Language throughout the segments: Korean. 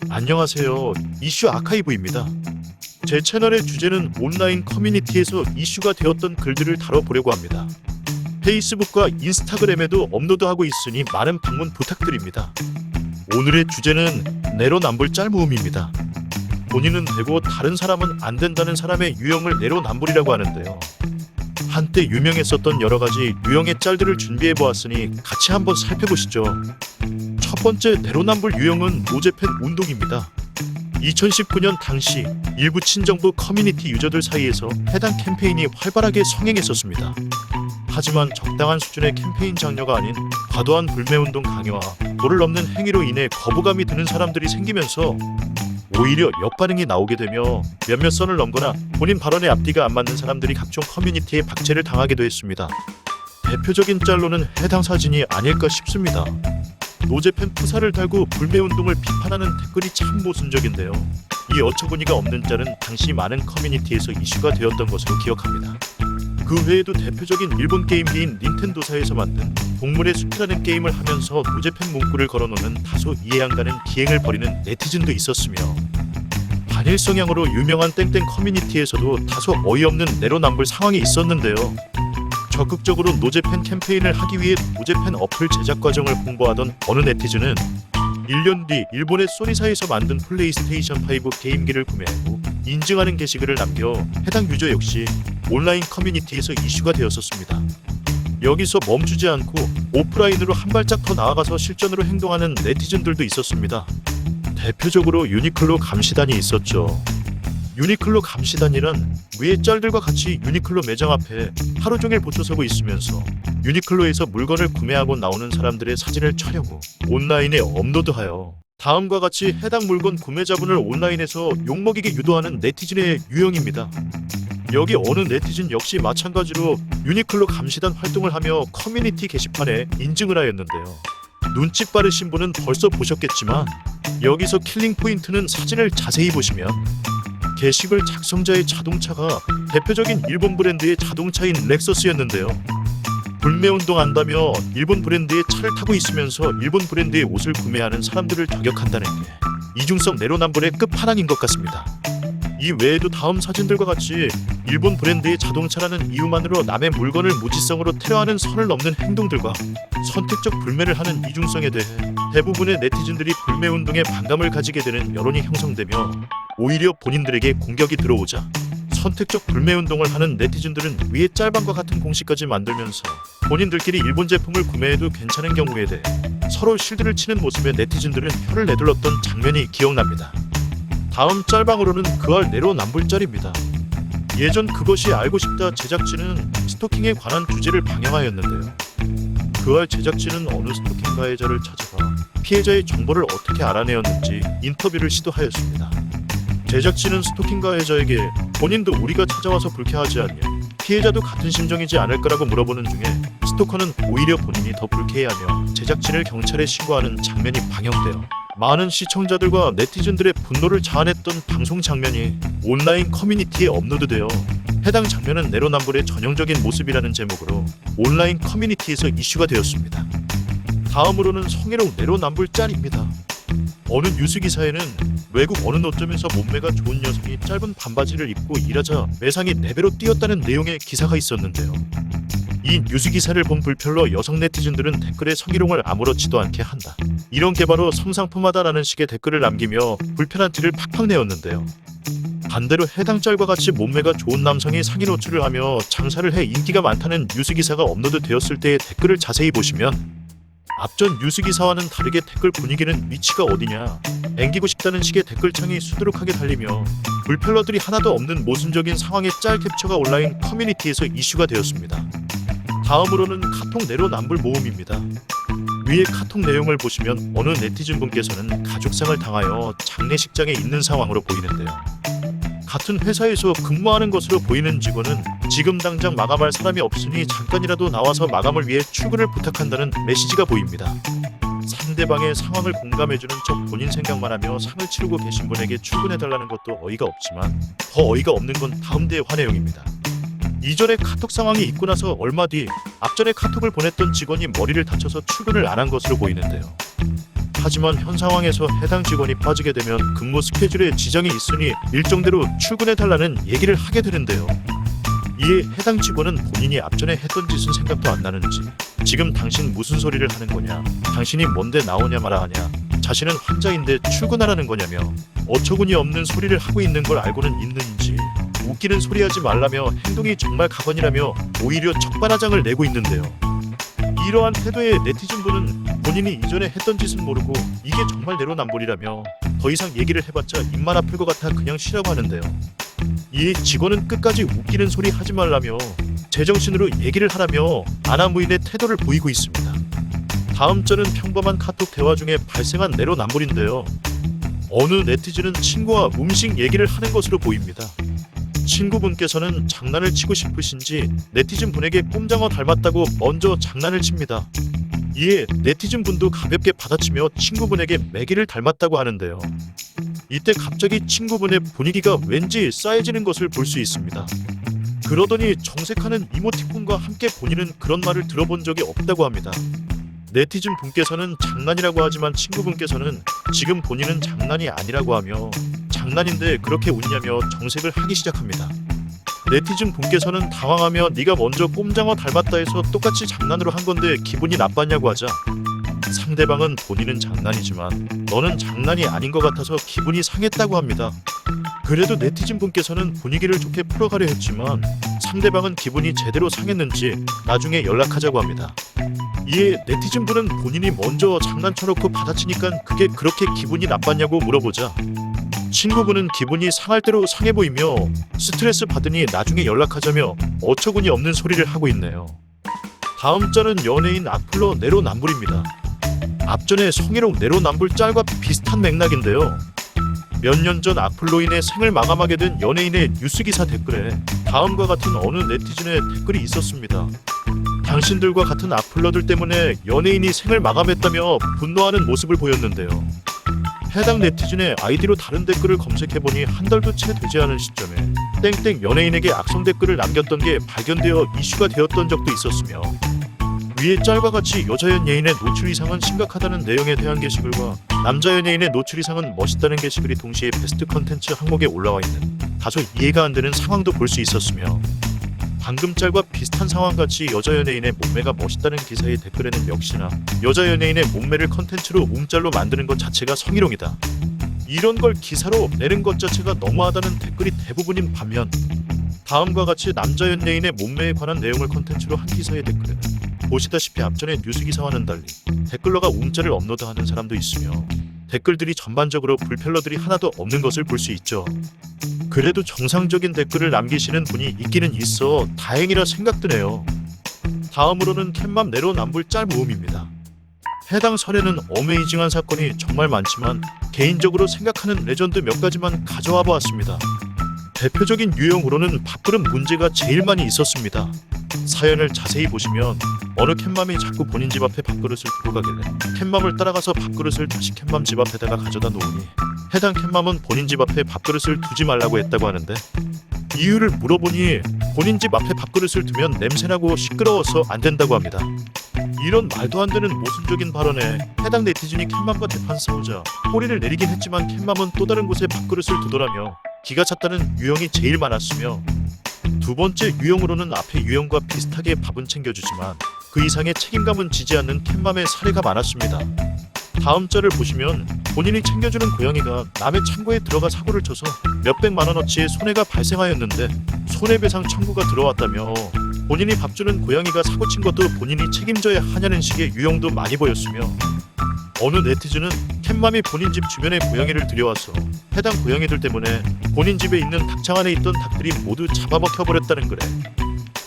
안녕하세요. 이슈 아카이브입니다. 제 채널의 주제는 온라인 커뮤니티에서 이슈가 되었던 글들을 다뤄보려고 합니다. 페이스북과 인스타그램에도 업로드하고 있으니 많은 방문 부탁드립니다. 오늘의 주제는 내로남불 짤모음입니다. 본인은 되고 다른 사람은 안 된다는 사람의 유형을 내로남불이라고 하는데요. 한때 유명했었던 여러가지 유형의 짤들을 준비해보았으니 같이 한번 살펴보시죠. 첫 번째 내로남불 유형은 노제팬 운동입니다. 2019년 당시 일부 친정부 커뮤니티 유저들 사이에서 해당 캠페인이 활발하게 성행했었습니다. 하지만 적당한 수준의 캠페인 장려가 아닌 과도한 불매운동 강요와 도를 넘는 행위로 인해 거부감이 드는 사람들이 생기면서 오히려 역반응이 나오게 되며 몇몇 선을 넘거나 본인 발언의 앞뒤가 안 맞는 사람들이 각종 커뮤니티에 박제를 당하기도 했습니다. 대표적인 짤로는 해당 사진이 아닐까 싶습니다. 노제팬 프사를 달고 불매운동을 비판하는 댓글이 참 모순적인데요. 이 어처구니가 없는 짤은 당시 많은 커뮤니티에서 이슈가 되었던 것으로 기억합니다. 그 외에도 대표적인 일본 게임기인 닌텐도사에서 만든 동물의 숲이라는 게임을 하면서 노제팬 문구를 걸어놓는 다소 이해 안 가는 기행을 벌이는 네티즌도 있었으며, 반일 성향으로 유명한 땡땡 커뮤니티에서도 다소 어이없는 내로남불 상황이 있었는데요. 적극적으로 노제팬 캠페인을 하기 위해 노제팬 어플 제작 과정을 홍보하던 어느 네티즌은 1년 뒤 일본의 소니사에서 만든 플레이스테이션 5 게임기를 구매하고 인증하는 게시글을 남겨 해당 유저 역시 온라인 커뮤니티에서 이슈가 되었었습니다. 여기서 멈추지 않고 오프라인으로 한 발짝 더 나아가서 실전으로 행동하는 네티즌들도 있었습니다. 대표적으로 유니클로 감시단이 있었죠. 유니클로 감시단이란 위의 짤들과 같이 유니클로 매장 앞에 하루 종일 보초서고 있으면서 유니클로에서 물건을 구매하고 나오는 사람들의 사진을 촬영 후 온라인에 업로드하여 다음과 같이 해당 물건 구매자분을 온라인에서 욕먹이게 유도하는 네티즌의 유형입니다. 여기 어느 네티즌 역시 마찬가지로 유니클로 감시단 활동을 하며 커뮤니티 게시판에 인증을 하였는데요. 눈치 빠르신 분은 벌써 보셨겠지만 여기서 킬링 포인트는 사진을 자세히 보시면 게시글 작성자의 자동차가 대표적인 일본 브랜드의 자동차인 렉서스였는데요. 불매운동 한다며 일본 브랜드의 차를 타고 있으면서 일본 브랜드의 옷을 구매하는 사람들을 저격한다는 게 이중성 내로남불의 끝판왕인 것 같습니다. 이 외에도 다음 사진들과 같이 일본 브랜드의 자동차라는 이유만으로 남의 물건을 무지성으로 테러하는 선을 넘는 행동들과 선택적 불매를 하는 이중성에 대해 대부분의 네티즌들이 불매운동에 반감을 가지게 되는 여론이 형성되며, 오히려 본인들에게 공격이 들어오자 선택적 불매운동을 하는 네티즌들은 위의 짤방과 같은 공식까지 만들면서 본인들끼리 일본 제품을 구매해도 괜찮은 경우에 대해 서로 실드를 치는 모습에 네티즌들은 혀를 내둘렀던 장면이 기억납니다. 다음 짤방으로는 그알 내로남불 짤입니다. 예전 그것이 알고 싶다 제작진은 스토킹에 관한 주제를 방영하였는데요. 그알 제작진은 어느 스토킹 가해자를 찾아가 피해자의 정보를 어떻게 알아내었는지 인터뷰를 시도하였습니다. 제작진은 스토킹 가해자에게 본인도 우리가 찾아와서 불쾌하지 않냐, 피해자도 같은 심정이지 않을까라고 물어보는 중에 스토커는 오히려 본인이 더 불쾌해하며 제작진을 경찰에 신고하는 장면이 방영되어 많은 시청자들과 네티즌들의 분노를 자아냈던 방송 장면이 온라인 커뮤니티에 업로드되어 해당 장면은 내로남불의 전형적인 모습이라는 제목으로 온라인 커뮤니티에서 이슈가 되었습니다. 다음으로는 성희롱 내로남불 짤입니다. 어느 뉴스 기사에는 외국 어느 노점에서 몸매가 좋은 여성이 짧은 반바지를 입고 일하자 매상이 4배로 뛰었다는 내용의 기사가 있었는데요. 이 뉴스 기사를 본 불편로 여성 네티즌들은 댓글에 성희롱을 아무렇지도 않게 한다, 이런 게 바로 성상품하다라는 식의 댓글을 남기며 불편한 티를 팍팍 내었는데요. 반대로 해당 짤과 같이 몸매가 좋은 남성이 상의 노출을 하며 장사를 해 인기가 많다는 뉴스 기사가 업로드 되었을 때의 댓글을 자세히 보시면 앞전 뉴스 기사와는 다르게 댓글 분위기는 위치가 어디냐, 앵기고 싶다는 식의 댓글창이 수두룩하게 달리며 불편러들이 하나도 없는 모순적인 상황의 짤 캡처가 온라인 커뮤니티에서 이슈가 되었습니다. 다음으로는 카톡 내로남불 모음입니다. 위의 카톡 내용을 보시면 어느 네티즌 분께서는 가족상을 당하여 장례식장에 있는 상황으로 보이는데요. 같은 회사에서 근무하는 것으로 보이는 직원은 지금 당장 마감할 사람이 없으니 잠깐이라도 나와서 마감을 위해 출근을 부탁한다는 메시지가 보입니다. 상대방의 상황을 공감해주는 척 본인 생각만 하며 상을 치르고 계신 분에게 출근해달라는 것도 어이가 없지만 더 어이가 없는 건 다음 대화 내용입니다. 이전에 카톡 상황이 있고 나서 얼마 뒤 앞전에 카톡을 보냈던 직원이 머리를 다쳐서 출근을 안 한 것으로 보이는데요. 하지만 현 상황에서 해당 직원이 빠지게 되면 근무 스케줄에 지장이 있으니 일정대로 출근해달라는 얘기를 하게 되는데요. 이에 해당 직원은 본인이 앞전에 했던 짓은 생각도 안 나는지 지금 당신 무슨 소리를 하는 거냐, 당신이 뭔데 나오냐 마라 하냐, 자신은 환자인데 출근하라는 거냐며 어처구니 없는 소리를 하고 있는 걸 알고는 있는지 웃기는 소리 하지 말라며 행동이 정말 가관이라며 오히려 적반하장을 내고 있는데요. 이러한 태도의 네티즌분은 본인이 이전에 했던 짓은 모르고 이게 정말 내로남불이라며 더 이상 얘기를 해봤자 입만 아플 것 같아 그냥 쉬라고 하는데요. 이 직원은 끝까지 웃기는 소리 하지 말라며 제정신으로 얘기를 하라며 아나무인의 태도를 보이고 있습니다. 다음 절은 평범한 카톡 대화 중에 발생한 내로남불인데요. 어느 네티즌은 친구와 음식 얘기를 하는 것으로 보입니다. 친구분께서는 장난을 치고 싶으신지 네티즌 분에게 꼼장어 닮았다고 먼저 장난을 칩니다. 이에 네티즌 분도 가볍게 받아치며 친구분에게 매기를 닮았다고 하는데요. 이때 갑자기 친구분의 분위기가 왠지 싸해지는 것을 볼 수 있습니다. 그러더니 정색하는 이모티콘과 함께 본인은 그런 말을 들어본 적이 없다고 합니다. 네티즌 분께서는 장난이라고 하지만 친구분께서는 지금 본인은 장난이 아니라고 하며 장난인데 그렇게 웃냐며 정색을 하기 시작합니다. 네티즌 분께서는 당황하며 네가 먼저 꼼장어 닮았다 해서 똑같이 장난으로 한 건데 기분이 나빴냐고 하자 상대방은 본인은 장난이지만 너는 장난이 아닌 것 같아서 기분이 상했다고 합니다. 그래도 네티즌 분께서는 분위기를 좋게 풀어가려 했지만 상대방은 기분이 제대로 상했는지 나중에 연락하자고 합니다. 이에 네티즌 분은 본인이 먼저 장난쳐놓고 받아치니까 그게 그렇게 기분이 나빴냐고 물어보자 친구분은 기분이 상할 대로 상해 보이며 스트레스 받으니 나중에 연락하자며 어처구니 없는 소리를 하고 있네요. 다음 짤은 연예인 악플러 내로남불입니다. 앞전에 성희롱 내로남불 짤과 비슷한 맥락인데요. 몇 년 전 악플로 인해 생을 마감하게 된 연예인의 뉴스기사 댓글에 다음과 같은 어느 네티즌의 댓글이 있었습니다. 당신들과 같은 악플러들 때문에 연예인이 생을 마감했다며 분노하는 모습을 보였는데요. 해당 네티즌의 아이디로 다른 댓글을 검색해보니 한 달도 채 되지 않은 시점에 땡땡 연예인에게 악성 댓글을 남겼던 게 발견되어 이슈가 되었던 적도 있었으며 위의 짤과 같이 여자 연예인의 노출 이상은 심각하다는 내용에 대한 게시글과 남자 연예인의 노출 이상은 멋있다는 게시글이 동시에 베스트 컨텐츠 항목에 올라와 있는 다소 이해가 안 되는 상황도 볼 수 있었으며 방금 짤과 비슷한 상황같이 여자 연예인의 몸매가 멋있다는 기사의 댓글에는 역시나 여자 연예인의 몸매를 컨텐츠로 움짤로 만드는 것 자체가 성희롱이다, 이런 걸 기사로 내는 것 자체가 너무하다는 댓글이 대부분인 반면 다음과 같이 남자 연예인의 몸매에 관한 내용을 컨텐츠로 한 기사의 댓글에는 보시다시피 앞전의 뉴스 기사와는 달리 댓글러가 움짤을 업로드하는 사람도 있으며 댓글들이 전반적으로 불펠러들이 하나도 없는 것을 볼 수 있죠. 그래도 정상적인 댓글을 남기시는 분이 있기는 있어 다행이라 생각드네요. 다음으로는 캣맘 내로남불 짤 모음입니다. 해당 사례는 어메이징한 사건이 정말 많지만 개인적으로 생각하는 레전드 몇 가지만 가져와 보았습니다. 대표적인 유형으로는 밥그릇 문제가 제일 많이 있었습니다. 사연을 자세히 보시면 어느 캣맘이 자꾸 본인 집 앞에 밥그릇을 두고 가길래 캣맘을 따라가서 밥그릇을 다시 캣맘 집 앞에다가 가져다 놓으니 해당 캣맘은 본인 집 앞에 밥그릇을 두지 말라고 했다고 하는데 이유를 물어보니 본인 집 앞에 밥그릇을 두면 냄새나고 시끄러워서 안 된다고 합니다. 이런 말도 안 되는 모순적인 발언에 해당 네티즌이 캣맘과 대판 싸우자 꼬리를 내리긴 했지만 캣맘은 또 다른 곳에 밥그릇을 두더라며 기가 찼다는 유형이 제일 많았으며 두 번째 유형으로는 앞의 유형과 비슷하게 밥은 챙겨주지만 그 이상의 책임감은 지지 않는 캣맘의 사례가 많았습니다. 다음 절을 보시면 본인이 챙겨주는 고양이가 남의 창고에 들어가 사고를 쳐서 몇백만 원어치의 손해가 발생하였는데 손해배상 청구가 들어왔다며 본인이 밥 주는 고양이가 사고 친 것도 본인이 책임져야 하냐는 식의 유형도 많이 보였으며 어느 네티즌은 캣맘이 본인 집 고양이를 고양이를 들여와서 해당 고양이들 때문에 본인 집에 있는 닭장 안에 있던 닭들이 모두 잡아먹혀버렸다는 글에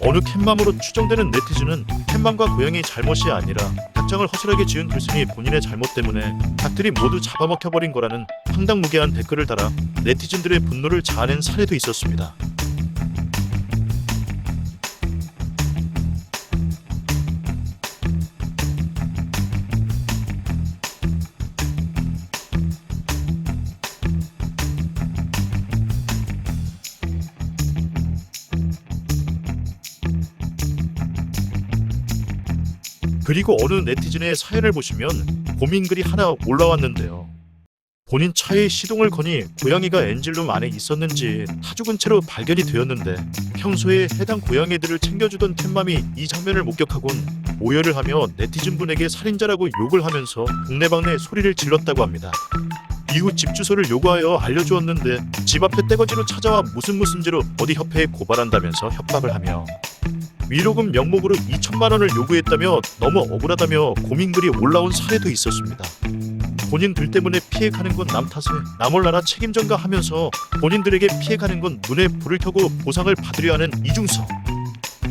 어느 캣맘으로 추정되는 네티즌은 캣맘과 고양이 잘못이 아니라 닭장을 허술하게 지은 글쓴이 본인의 잘못 때문에 닭들이 모두 잡아먹혀버린 거라는 황당무계한 댓글을 달아 네티즌들의 분노를 자아낸 사례도 있었습니다. 그리고 어느 네티즌의 사연을 보시면 고민글이 하나 올라왔는데요. 본인 차에 시동을 거니 고양이가 엔진룸 안에 있었는지 타 죽은 채로 발견이 되었는데 평소에 해당 고양이들을 챙겨주던 캣맘이 이 장면을 목격하곤 오열을 하며 네티즌분에게 살인자라고 욕을 하면서 동네방네 소리를 질렀다고 합니다. 이후 집 주소를 요구하여 알려주었는데 집 앞에 떼거지로 찾아와 무슨 죄로 어디 협회에 고발한다면서 협박을 하며 위로금 명목으로 2천만 원을 요구했다며 너무 억울하다며 고민글이 올라온 사례도 있었습니다. 본인들 때문에 피해가는 건 남 탓에 나 몰라라 책임전가 하면서 본인들에게 피해가는 건 눈에 불을 켜고 보상을 받으려 하는 이중섭.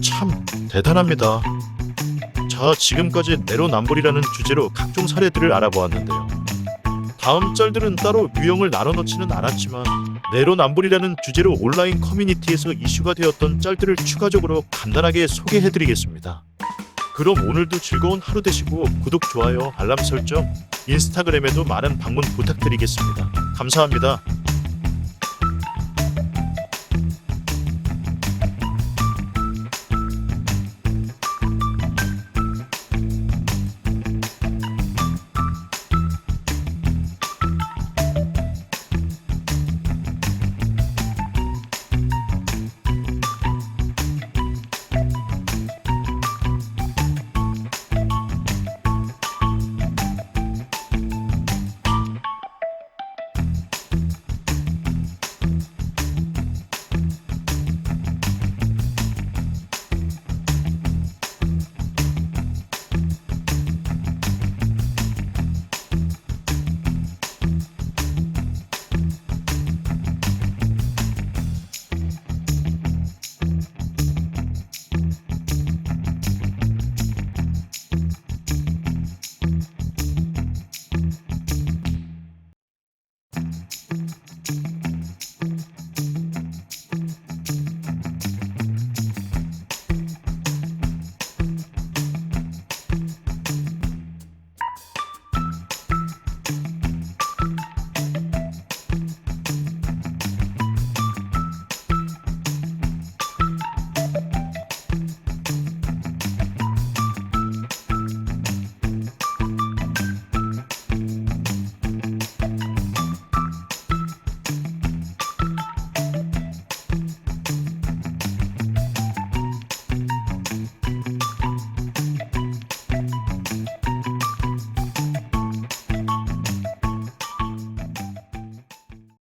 참 대단합니다. 자, 지금까지 내로남불이라는 주제로 각종 사례들을 알아보았는데요. 다음 짤들은 따로 유형을 나눠놓지는 않았지만 내로남불이라는 주제로 온라인 커뮤니티에서 이슈가 되었던 짤들을 추가적으로 간단하게 소개해드리겠습니다. 그럼 오늘도 즐거운 하루 되시고 구독, 좋아요, 알람 설정, 인스타그램에도 많은 방문 부탁드리겠습니다. 감사합니다.